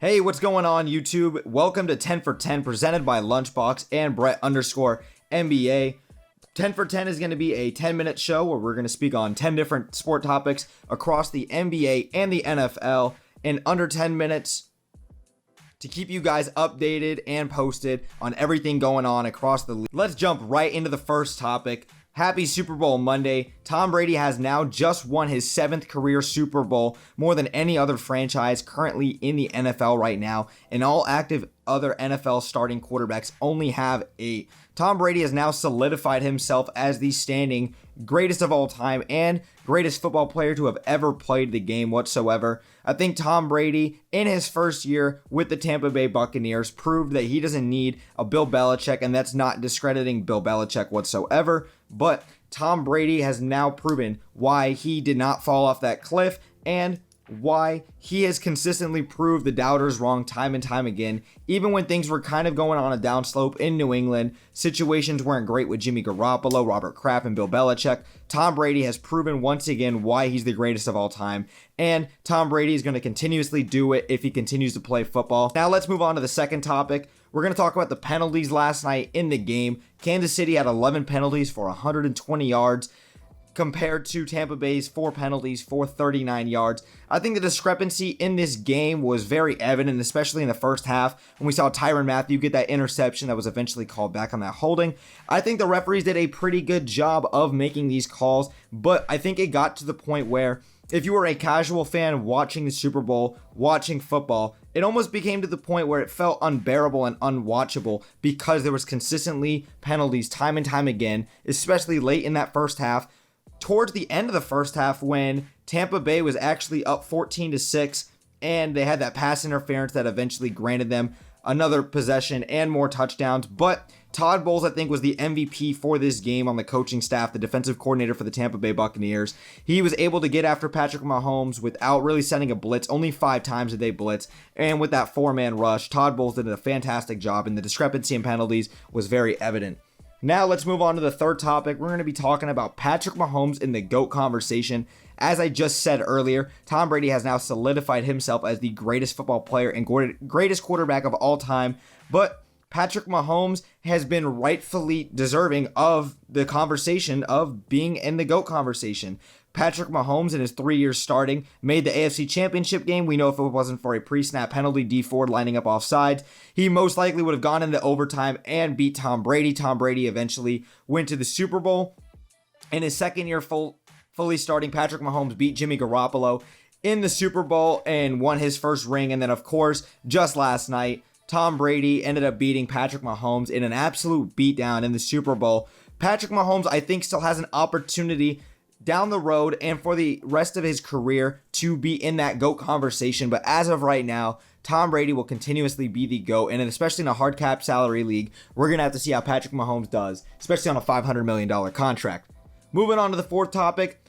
Hey, what's going on YouTube? Welcome to 10 for 10 presented by Lunchbox and Brett_NBA. 10 for 10 is going to be a 10-minute show where we're going to speak on 10 different sport topics across the NBA and the NFL in under 10 minutes to keep you guys updated and posted on everything going on across the league. Let's jump right into the first topic. Happy Super Bowl Monday. Tom Brady has now just won his 7th career Super Bowl, more than any other franchise currently in the NFL right now, and all active other NFL starting quarterbacks only have 8. Tom Brady has now solidified himself as the standing greatest of all time and greatest football player to have ever played the game whatsoever. I think Tom Brady, in his first year with the Tampa Bay Buccaneers, proved that he doesn't need a Bill Belichick, and that's not discrediting Bill Belichick whatsoever, but Tom Brady has now proven why he did not fall off that cliff and why he has consistently proved the doubters wrong time and time again. Even when things were kind of going on a downslope in New England, situations weren't great with Jimmy Garoppolo, Robert Kraft, and Bill Belichick, Tom Brady has proven once again why he's the greatest of all time. And Tom Brady is going to continuously do it if he continues to play football. Now let's move on to the second topic. We're going to talk about the penalties last night in the game. Kansas City had 11 penalties for 120 yards. Compared to Tampa Bay's 4 penalties for 39 yards. I think the discrepancy in this game was very evident, especially in the first half when we saw Tyrann Mathieu get that interception that was eventually called back on that holding. I think the referees did a pretty good job of making these calls, but I think it got to the point where if you were a casual fan watching the Super Bowl, watching football, it almost became to the point where it felt unbearable and unwatchable because there was consistently penalties time and time again, especially late in that first half. Towards the end of the first half, when Tampa Bay was actually up 14-6 and they had that pass interference that eventually granted them another possession and more touchdowns. But Todd Bowles, I think, was the MVP for this game on the coaching staff, the defensive coordinator for the Tampa Bay Buccaneers. He was able to get after Patrick Mahomes without really sending a blitz. Only 5 times did they blitz. And with that 4-man rush, Todd Bowles did a fantastic job, and the discrepancy in penalties was very evident. Now let's move on to the third topic. We're going to be talking about Patrick Mahomes in the GOAT conversation. As I just said earlier, Tom Brady has now solidified himself as the greatest football player and greatest quarterback of all time. But Patrick Mahomes has been rightfully deserving of the conversation of being in the GOAT conversation. Patrick Mahomes in his 3 years starting made the AFC Championship game. We know if it wasn't for a pre-snap penalty, Dee Ford lining up offsides, he most likely would have gone into overtime and beat Tom Brady. Tom Brady eventually went to the Super Bowl. In his second year fully starting, Patrick Mahomes beat Jimmy Garoppolo in the Super Bowl and won his first ring. And then, of course, just last night, Tom Brady ended up beating Patrick Mahomes in an absolute beatdown in the Super Bowl. Patrick Mahomes, I think, still has an opportunity down the road and for the rest of his career to be in that GOAT conversation. But as of right now, Tom Brady will continuously be the GOAT. And especially in a hard cap salary league, we're going to have to see how Patrick Mahomes does, especially on a $500 million contract. Moving on to the fourth topic.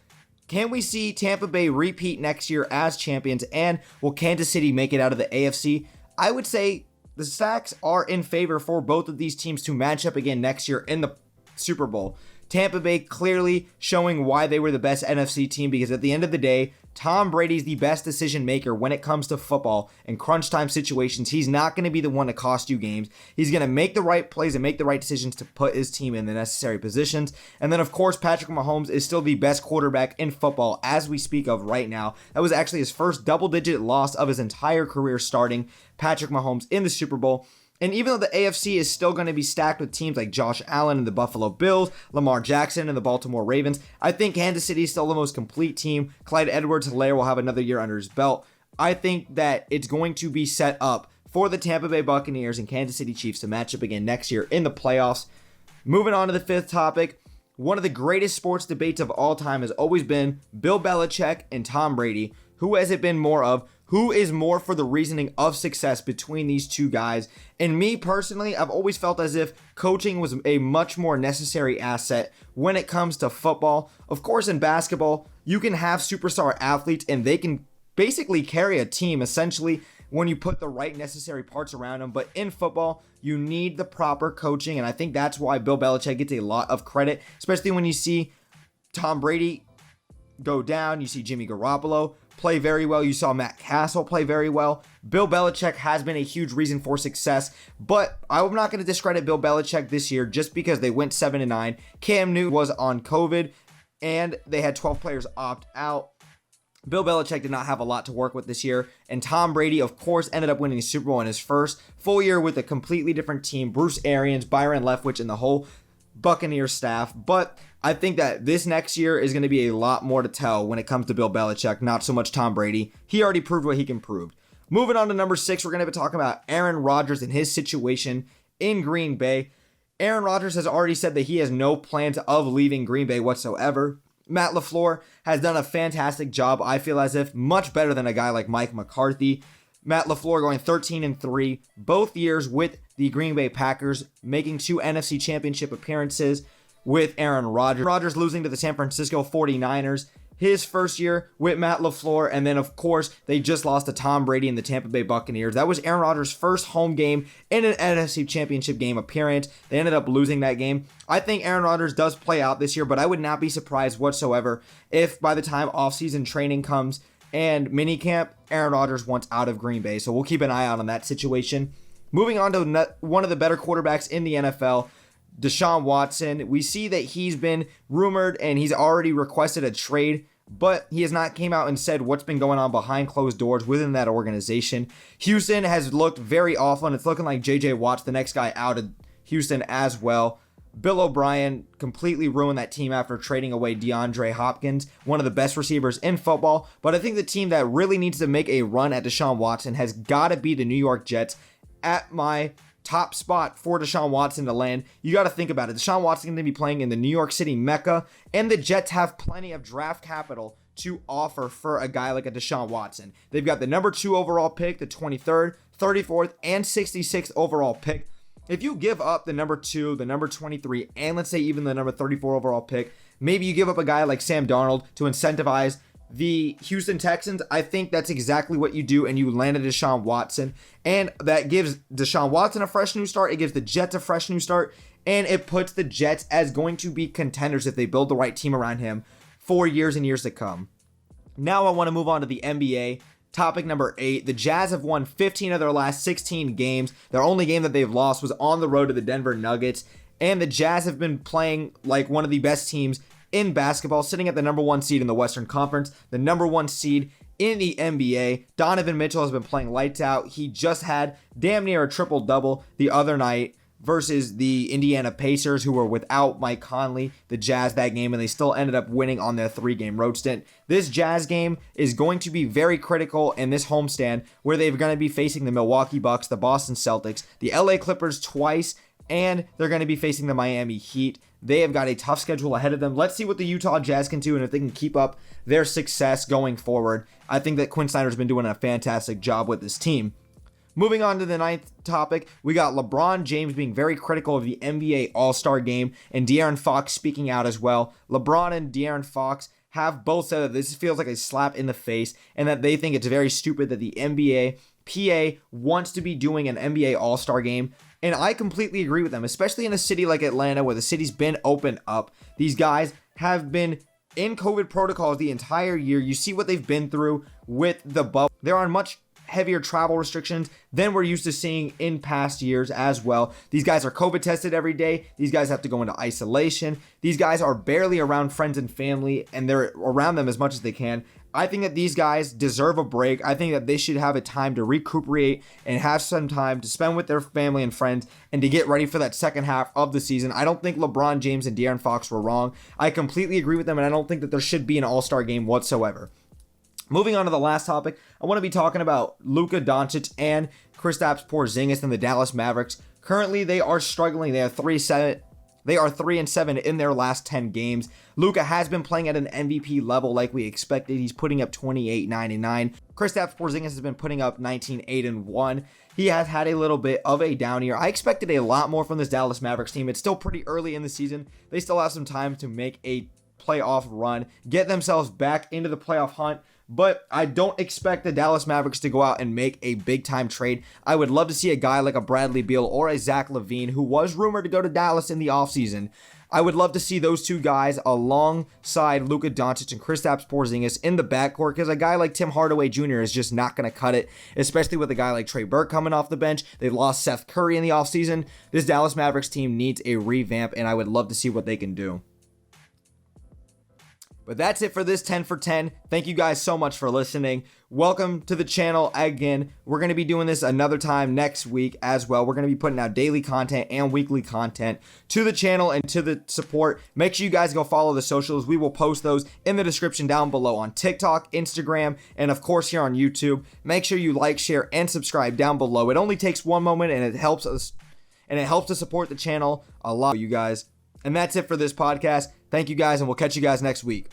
Can we see Tampa Bay repeat next year as champions? And will Kansas City make it out of the AFC? I would say the stacks are in favor for both of these teams to match up again next year in the Super Bowl. Tampa Bay clearly showing why they were the best NFC team, because at the end of the day, Tom Brady's the best decision maker when it comes to football and crunch time situations. He's not going to be the one to cost you games. He's going to make the right plays and make the right decisions to put his team in the necessary positions. And then, of course, Patrick Mahomes is still the best quarterback in football as we speak of right now. That was actually his first double-digit loss of his entire career starting Patrick Mahomes in the Super Bowl. And even though the AFC is still going to be stacked with teams like Josh Allen and the Buffalo Bills, Lamar Jackson and the Baltimore Ravens, I think Kansas City is still the most complete team. Clyde Edwards-Helaire will have another year under his belt. I think that it's going to be set up for the Tampa Bay Buccaneers and Kansas City Chiefs to match up again next year in the playoffs. Moving on to the fifth topic. One of the greatest sports debates of all time has always been Bill Belichick and Tom Brady. Who has it been more of? Who is more for the reasoning of success between these two guys? And me personally, I've always felt as if coaching was a much more necessary asset when it comes to football. Of course, in basketball, you can have superstar athletes and they can basically carry a team essentially when you put the right necessary parts around them. But in football, you need the proper coaching. And I think that's why Bill Belichick gets a lot of credit, especially when you see Tom Brady go down. You see Jimmy Garoppolo play very well. You saw Matt Castle play very well. Bill Belichick has been a huge reason for success, but I'm not going to discredit Bill Belichick this year just because they went 7-9. Cam Newton was on COVID, and they had 12 players opt out. Bill Belichick did not have a lot to work with this year, and Tom Brady, of course, ended up winning the Super Bowl in his first full year with a completely different team. Bruce Arians, Byron Leftwich, and the whole Buccaneers staff. But I think that this next year is going to be a lot more to tell when it comes to Bill Belichick, not so much Tom Brady. He already proved what he can prove. Moving on to number 6, we're going to be talking about Aaron Rodgers and his situation in Green Bay. Aaron Rodgers has already said that he has no plans of leaving Green Bay whatsoever. Matt LaFleur has done a fantastic job, I feel as if, much better than a guy like Mike McCarthy. Matt LaFleur going 13-3, both years with the Green Bay Packers, making 2 NFC Championship appearances with Aaron Rodgers. Rodgers losing to the San Francisco 49ers his first year with Matt LaFleur, and then of course they just lost to Tom Brady and the Tampa Bay Buccaneers. That was Aaron Rodgers' first home game in an NFC Championship game appearance. They ended up losing that game. I think Aaron Rodgers does play out this year, but I would not be surprised whatsoever if by the time offseason training comes and minicamp, Aaron Rodgers wants out of Green Bay. So we'll keep an eye out on that situation. Moving on to one of the better quarterbacks in the NFL, Deshaun Watson. We see that he's been rumored and he's already requested a trade, but he has not came out and said what's been going on behind closed doors within that organization. Houston has looked very awful, and it's looking like J.J. Watt's the next guy out of Houston as well. Bill O'Brien completely ruined that team after trading away DeAndre Hopkins, one of the best receivers in football. But I think the team that really needs to make a run at Deshaun Watson has got to be the New York Jets. At my top spot for Deshaun Watson to land, you got to think about it. Deshaun Watson is going to be playing in the New York City Mecca, and the Jets have plenty of draft capital to offer for a guy like a Deshaun Watson. They've got the number 2 overall pick, the 23rd, 34th, and 66th overall pick. If you give up the number 2, the number 23, and let's say even the number 34 overall pick, maybe you give up a guy like Sam Darnold to incentivize the Houston Texans, I think that's exactly what you do, and you landed Deshaun Watson, and that gives Deshaun Watson a fresh new start. It gives the Jets a fresh new start, and it puts the Jets as going to be contenders if they build the right team around him for years and years to come. Now I want to move on to the NBA. Topic number 8, the Jazz have won 15 of their last 16 games. Their only game that they've lost was on the road to the Denver Nuggets, and the Jazz have been playing like one of the best teams in basketball, sitting at the number 1 seed in the Western Conference, the number 1 seed in the NBA. Donovan Mitchell has been playing lights out. He just had damn near a triple-double the other night versus the Indiana Pacers, who were without Mike Conley, the Jazz, that game, and they still ended up winning on their 3-game road stint. This Jazz game is going to be very critical in this homestand, where they're going to be facing the Milwaukee Bucks, the Boston Celtics, the LA Clippers twice, and they're going to be facing the Miami Heat. They have got a tough schedule ahead of them. Let's see what the Utah Jazz can do and if they can keep up their success going forward. I think that Quinn Snyder's been doing a fantastic job with this team. Moving on to the 9th topic, we got LeBron James being very critical of the NBA All-Star Game and De'Aaron Fox speaking out as well. LeBron and De'Aaron Fox have both said that this feels like a slap in the face and that they think it's very stupid that the NBA PA wants to be doing an NBA All-Star Game. And I completely agree with them, especially in a city like Atlanta where the city's been opened up. These guys have been in COVID protocols the entire year. You see what they've been through with the bubble. They're on much heavier travel restrictions than we're used to seeing in past years as well. These guys are COVID tested every day. These guys have to go into isolation. These guys are barely around friends and family, and they're around them as much as they can. I think that these guys deserve a break. I think that they should have a time to recuperate and have some time to spend with their family and friends and to get ready for that second half of the season. I don't think LeBron James and De'Aaron Fox were wrong. I completely agree with them, and I don't think that there should be an All-Star game whatsoever. Moving on to the last topic, I want to be talking about Luka Doncic and Kristaps Porzingis and the Dallas Mavericks. Currently, they are struggling. They are 3-7 in their last 10 games. Luka has been playing at an MVP level like we expected. He's putting up 28, 9, and 9. Kristaps Porzingis has been putting up 19, 8, and 1. He has had a little bit of a down year. I expected a lot more from this Dallas Mavericks team. It's still pretty early in the season. They still have some time to make a playoff run, get themselves back into the playoff hunt. But I don't expect the Dallas Mavericks to go out and make a big-time trade. I would love to see a guy like a Bradley Beal or a Zach LaVine, who was rumored to go to Dallas in the offseason. I would love to see those two guys alongside Luka Doncic and Kristaps Porzingis in the backcourt, because a guy like Tim Hardaway Jr. is just not going to cut it, especially with a guy like Trey Burke coming off the bench. They lost Seth Curry in the offseason. This Dallas Mavericks team needs a revamp, and I would love to see what they can do. But that's it for this 10 for 10. Thank you guys so much for listening. Welcome to the channel again. We're going to be doing this another time next week as well. We're going to be putting out daily content and weekly content to the channel and to the support. Make sure you guys go follow the socials. We will post those in the description down below on TikTok, Instagram, and of course here on YouTube. Make sure you like, share, and subscribe down below. It only takes one moment, and it helps us, and it helps to support the channel a lot, you guys. And that's it for this podcast. Thank you guys, and we'll catch you guys next week.